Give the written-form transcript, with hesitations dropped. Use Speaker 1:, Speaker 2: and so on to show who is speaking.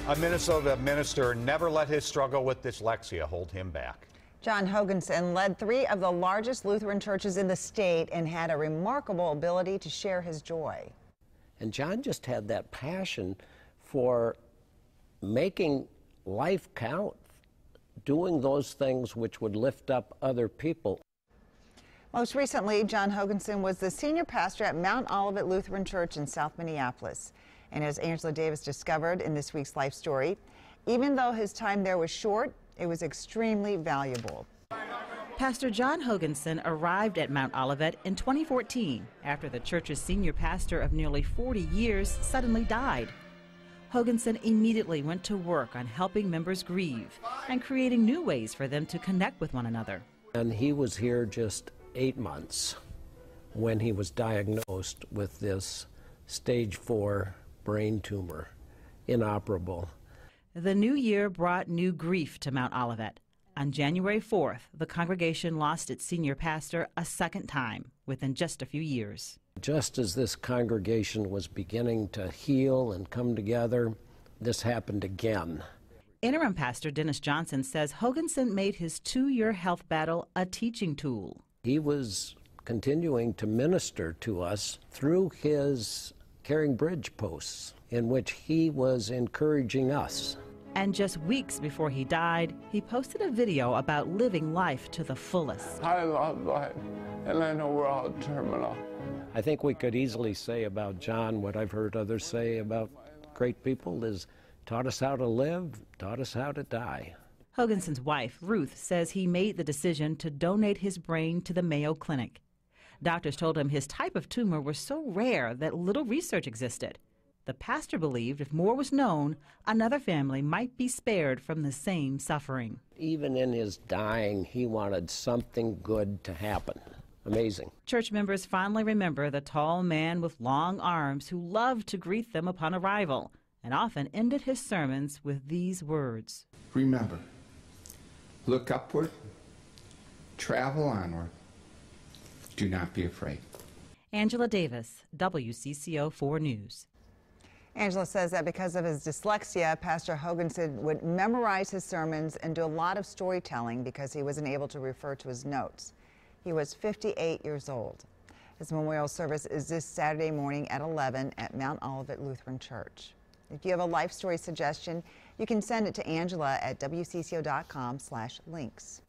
Speaker 1: A Minnesota minister never let his struggle with dyslexia hold him back.
Speaker 2: John Hogenson led 3 of the largest Lutheran churches in the state and had a remarkable ability to share his joy.
Speaker 3: And John just had that passion for making life count, doing those things which would lift up other people.
Speaker 2: Most recently, John Hogenson was the senior pastor at Mount Olivet Lutheran Church in South Minneapolis. And as Angela Davis discovered in this week's Life Story, even though his time there was short, it was extremely valuable.
Speaker 4: Pastor John Hogenson arrived at Mount Olivet in 2014 after the church's senior pastor of nearly 40 years suddenly died. Hogenson immediately went to work on helping members grieve and creating new ways for them to connect with one another.
Speaker 3: And he was here just 8 months when he was diagnosed with this stage 4 brain tumor, inoperable.
Speaker 4: The new year brought new grief to Mount Olivet. On January 4th, the congregation lost its senior pastor a second time within just a few years.
Speaker 3: Just as this congregation was beginning to heal and come together, this happened again.
Speaker 4: Interim Pastor Dennis Johnson says Hogenson made his 2-year health battle a teaching tool.
Speaker 3: He was continuing to minister to us through his carrying bridge posts, in which he was encouraging us.
Speaker 4: And just weeks before he died, he posted a video about living life to the fullest.
Speaker 5: I love life, and I know we're all terminal.
Speaker 3: I think we could easily say about John what I've heard others say about great people is taught us how to live, taught us how to die.
Speaker 4: Hogenson's wife, Ruth, says he made the decision to donate his brain to the Mayo Clinic. Doctors told him his type of tumor was so rare that little research existed. The pastor believed if more was known, another family might be spared from the same suffering.
Speaker 3: Even in his dying, he wanted something good to happen. Amazing.
Speaker 4: Church members fondly remember the tall man with long arms who loved to greet them upon arrival and often ended his sermons with these words.
Speaker 5: Remember, look upward, travel onward, do not be afraid.
Speaker 4: Angela Davis, WCCO 4 News.
Speaker 2: Angela says that because of his dyslexia, Pastor Hogenson would memorize his sermons and do a lot of storytelling because he wasn't able to refer to his notes. He was 58 years old. His memorial service is this Saturday morning at 11 at Mount Olivet Lutheran Church. If you have a life story suggestion, you can send it to Angela at WCCO.com/links.